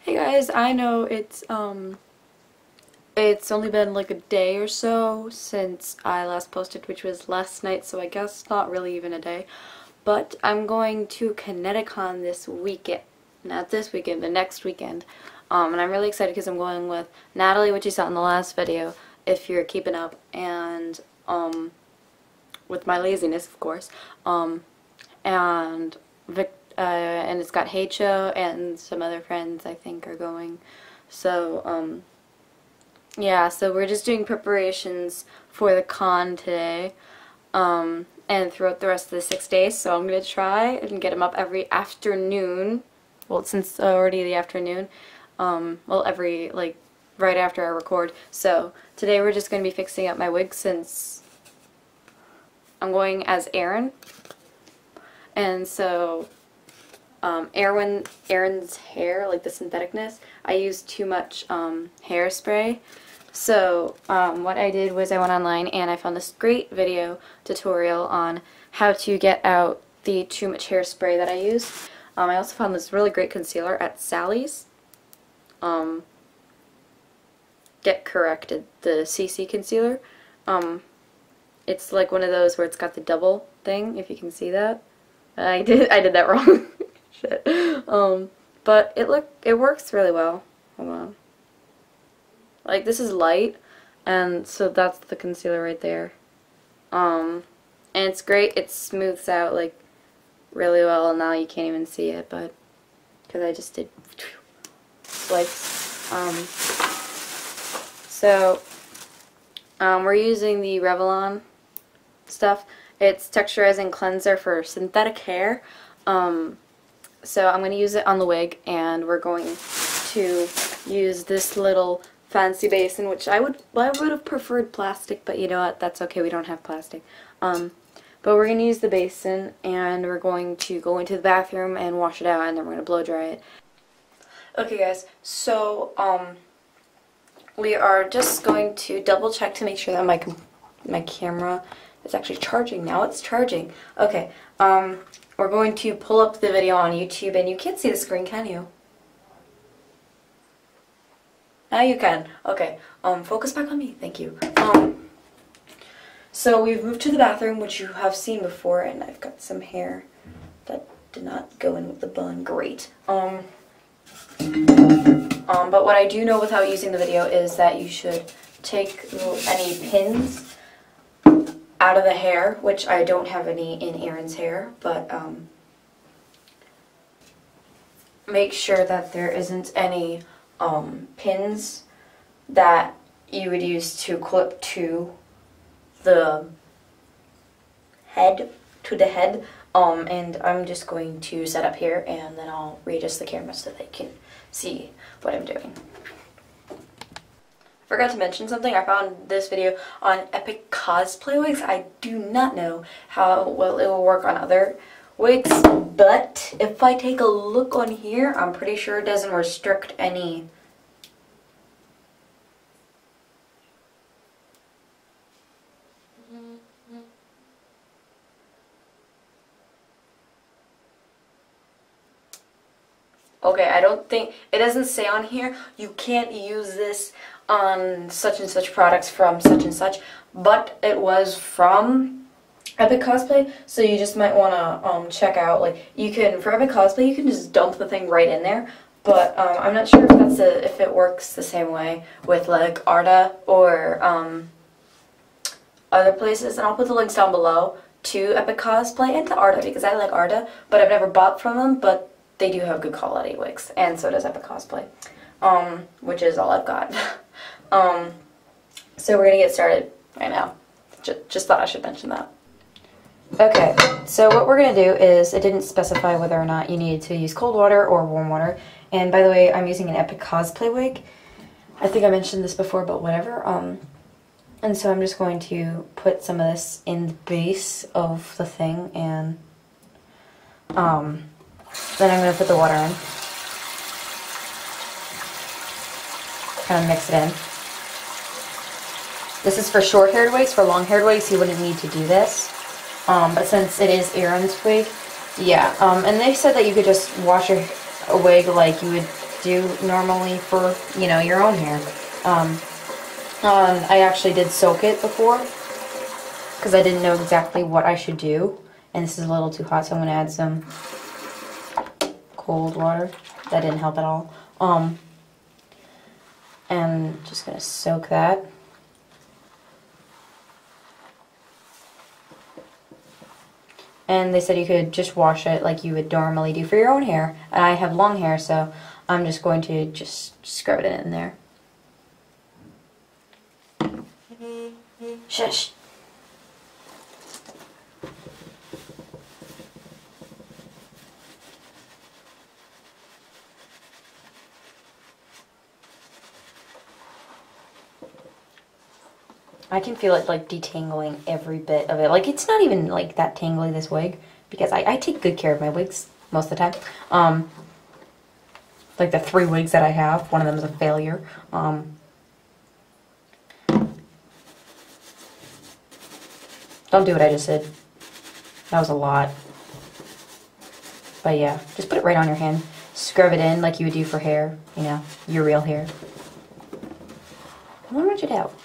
Hey guys, I know it's only been like a day or so since I last posted, which was last night, so I guess not really even a day. But I'm going to connecti-con this weekend. Not this weekend, the next weekend. And I'm really excited because I'm going with Natalie, which you saw in the last video, if you're keeping up, and with my laziness, of course. And it's got Heicho and some other friends I think are going. So yeah, so we're just doing preparations for the con today, and throughout the rest of the 6 days. So I'm gonna try and get them up every afternoon. Well, since already the afternoon, well, every like right after I record. So today we're just gonna be fixing up my wig since I'm going as Aaron, and so Aaron's hair, like the syntheticness, I used too much hairspray. So what I did was I went online and I found this great video tutorial on how to get out the too much hairspray that I used. I also found this really great concealer at Sally's. Get corrected, the CC concealer. It's like one of those where it's got the double thing, if you can see that. I did that wrong. Shit. But it works really well. Hold on. Like, this is light, and so that's the concealer right there. And it's great. It smooths out like really well. Now you can't even see it, but because I just did swipes. We're using the Revlon stuff. It's texturizing cleanser for synthetic hair. So I'm going to use it on the wig, and we're going to use this little fancy basin, which I would have preferred plastic, but you know what, that's okay, we don't have plastic. But we're going to use the basin, and we're going to go into the bathroom and wash it out, and then we're going to blow dry it. Okay guys, so we are just going to double check to make sure that my camera is actually charging. Now it's charging. Okay, we're going to pull up the video on YouTube, and you can't see the screen, can you? Now you can. Okay, focus back on me, thank you. So we've moved to the bathroom, which you have seen before, and I've got some hair that did not go in with the bun. Great. But what I do know without using the video is that you should take any pins out of the hair, which I don't have any in Aaron's hair, but make sure that there isn't any pins that you would use to clip to the head, and I'm just going to set up here, and then I'll readjust the camera so they can see what I'm doing. Forgot to mention something. I found this video on Epic Cosplay wigs. I do not know how well it will work on other wigs, but if I take a look on here, I'm pretty sure it doesn't restrict any. Okay, I don't think, it doesn't say on here, you can't use this on such and such products from such and such, but it was from Epic Cosplay, so you just might want to check out, like, you can, for Epic Cosplay, you can just dump the thing right in there, but I'm not sure if if it works the same way with, like, Arda or other places, and I'll put the links down below to Epic Cosplay and to Arda, because I like Arda, but I've never bought from them, but they do have good quality wigs, and so does Epic Cosplay, which is all I've got. So we're gonna get started right now. Just thought I should mention that. Okay, so what we're gonna do is, it didn't specify whether or not you needed to use cold water or warm water, and by the way, I'm using an Epic Cosplay wig. I think I mentioned this before, but whatever. And so I'm just going to put some of this in the base of the thing, and then I'm going to put the water in. Kind of mix it in. This is for short-haired wigs. For long-haired wigs, you wouldn't need to do this. But since it is Aaron's wig, yeah. And they said that you could just wash a wig like you would do normally for, you know, your own hair. I actually did soak it before because I didn't know exactly what I should do. And this is a little too hot, so I'm going to add some cold water. That didn't help at all. And just going to soak that. And they said you could just wash it like you would normally do for your own hair. And I have long hair, so I'm just going to just scrub it in there. Shush. I can feel it like detangling every bit of it. Like it's not even like that tangly, this wig, because I take good care of my wigs most of the time. Like the 3 wigs that I have, one of them is a failure. Don't do what I just did. That was a lot. But yeah, just put it right on your hand. Scrub it in like you would do for hair, you know, your real hair. And then rinse it out.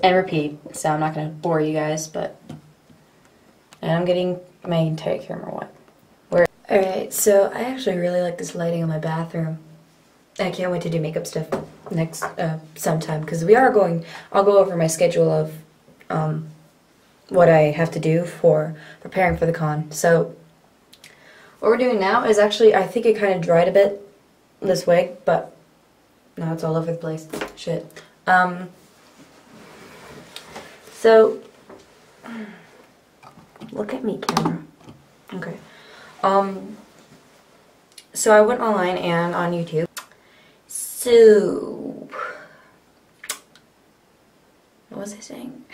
And repeat, so I'm not going to bore you guys, but... And I'm getting my entire camera wet. Alright, so I actually really like this lighting in my bathroom. I can't wait to do makeup stuff next, sometime, because I'll go over my schedule of, what I have to do for preparing for the con. So, what we're doing now is actually, I think it kind of dried a bit, this wig, but now it's all over the place. Shit. So, look at me, camera. Okay. So I went online and on YouTube. So, what was I saying?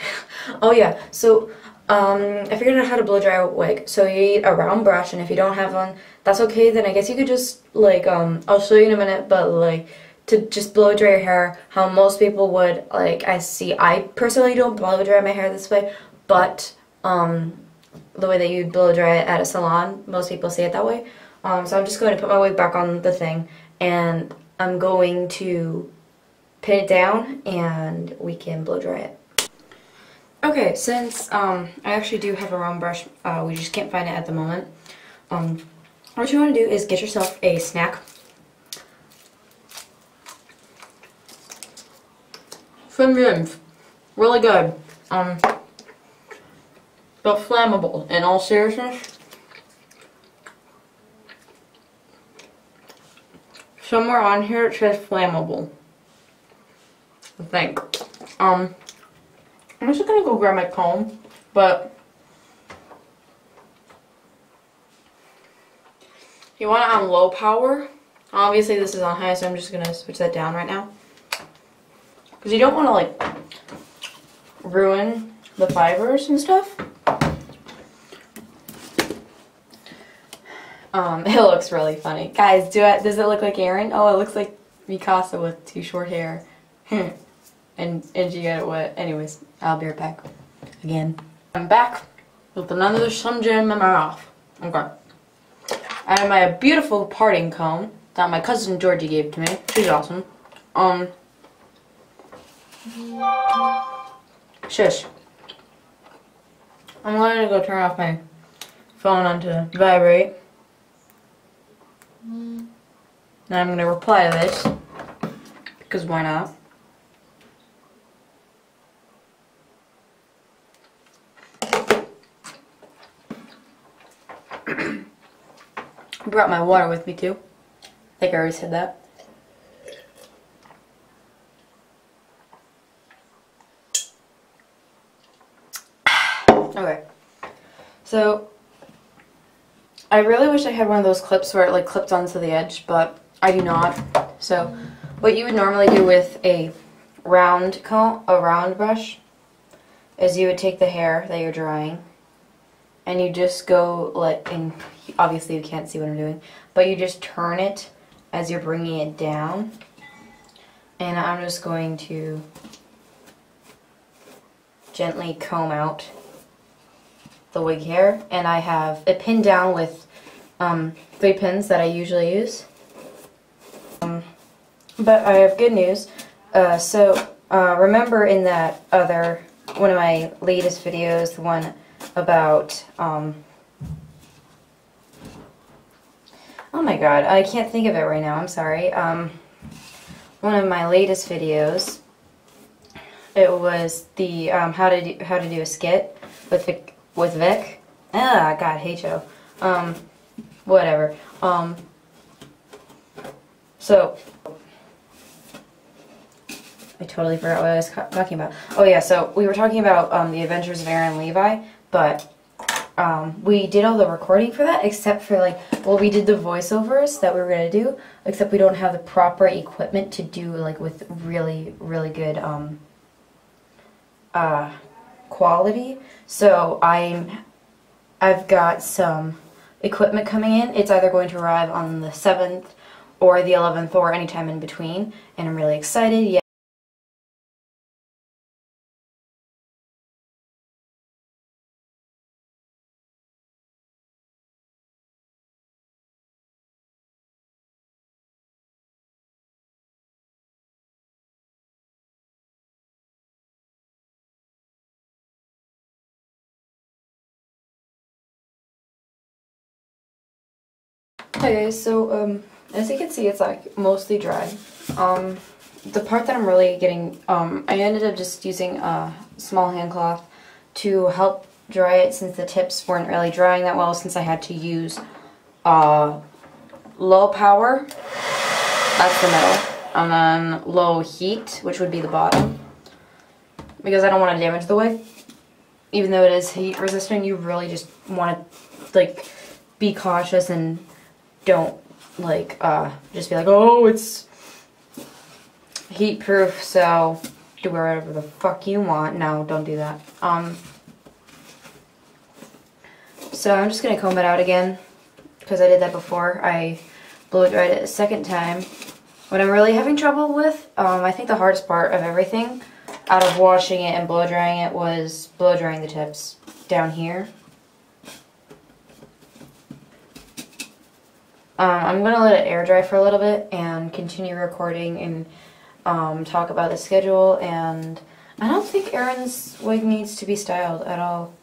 Oh yeah, so, I figured out how to blow dry a wig. So you need a round brush, and if you don't have one, that's okay, then I guess you could just, like, I'll show you in a minute, but, like, to just blow dry your hair how most people would, like, I personally don't blow dry my hair this way, but, the way that you blow dry it at a salon, most people see it that way. So I'm just going to put my wig back on the thing, and I'm going to pin it down, and we can blow dry it. Okay, since, I actually do have a round brush, we just can't find it at the moment, what you want to do is get yourself a snack. Swim Jims. Really good. But flammable. In all seriousness, somewhere on here it says flammable, I think. I'm just gonna go grab my comb, but you want it on low power. Obviously this is on high, so I'm just gonna switch that down right now. Because you don't want to, like, ruin the fibers and stuff. It looks really funny. Guys, does it look like Aaron? Oh, it looks like Mikasa with 2 short hair. and she got it wet. Anyways, I'll be right back. Again. I'm back with another Slim Jim in my mouth. Okay. I have my beautiful parting comb that my cousin Georgie gave to me. She's awesome. Shush. I'm going to go turn off my phone onto vibrate. Now I'm going to reply to this, because why not? I brought my water with me too. I think I already said that. Okay, so I really wish I had one of those clips where it like clipped onto the edge, but I do not. So what you would normally do with a round comb, a round brush, is you would take the hair that you're drying and you just go and obviously you can't see what I'm doing, but you just turn it as you're bringing it down, and I'm just going to gently comb out the wig hair, and I have it pinned down with 3 pins that I usually use. But I have good news. Remember in that other, one of my latest videos, the one about, oh my god, I can't think of it right now, I'm sorry. One of my latest videos, it was the, how to do a skit with Vic. Ah, god, hate you. Whatever. So, I totally forgot what I was talking about. Oh yeah, so we were talking about the Adventures of Aaron Levi, but we did all the recording for that, except for like, well, we did the voiceovers that we were gonna do, except we don't have the proper equipment to do like with really, really good quality. So I've got some equipment coming in. It's either going to arrive on the 7th or the 11th or anytime in between, and I'm really excited. Yeah. Hi guys, so as you can see, it's like mostly dry. The part that I'm really getting, I ended up just using a small hand cloth to help dry it, since the tips weren't really drying that well, since I had to use low power, that's the middle, and then low heat, which would be the bottom, because I don't want to damage the wig. Even though it is heat resistant, you really just want to like be cautious and don't like just be like, oh, it's heat proof, so do whatever the fuck you want. No, don't do that. So I'm just gonna comb it out again, because I did that before. I blow dried it a second time. What I'm really having trouble with, I think the hardest part of everything out of washing it and blow drying it was blow drying the tips down here. I'm going to let it air dry for a little bit and continue recording and talk about the schedule. And I don't think Aaron's wig needs to be styled at all.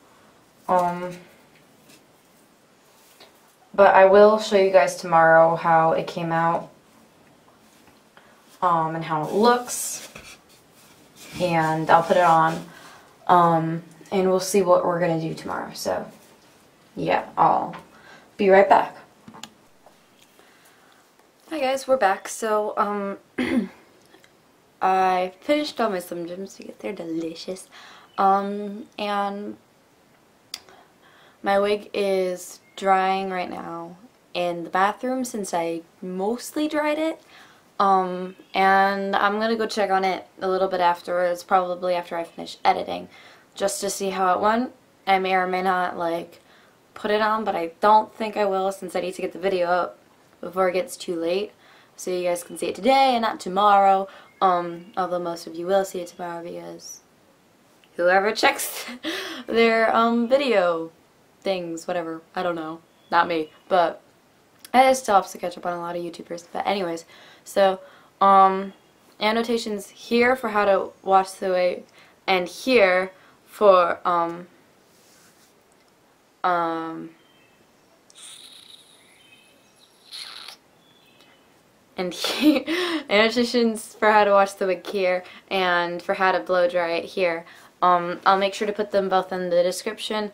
But I will show you guys tomorrow how it came out and how it looks. And I'll put it on. And we'll see what we're going to do tomorrow. So, yeah, I'll be right back. Hi guys, we're back. So, I finished all my Slim Jims because they're delicious. And my wig is drying right now in the bathroom, since I mostly dried it. And I'm gonna go check on it a little bit afterwards, probably after I finish editing, just to see how it went. I may or may not like put it on, but I don't think I will, since I need to get the video up before it gets too late, so you guys can see it today and not tomorrow. Although most of you will see it tomorrow, because whoever checks their video things, whatever, I don't know, not me, but it still helps to catch up on a lot of YouTubers. But anyways, so annotations here for how to wash the wig, and here for and here, annotations for how to wash the wig here, and for how to blow dry it here. I'll make sure to put them both in the description,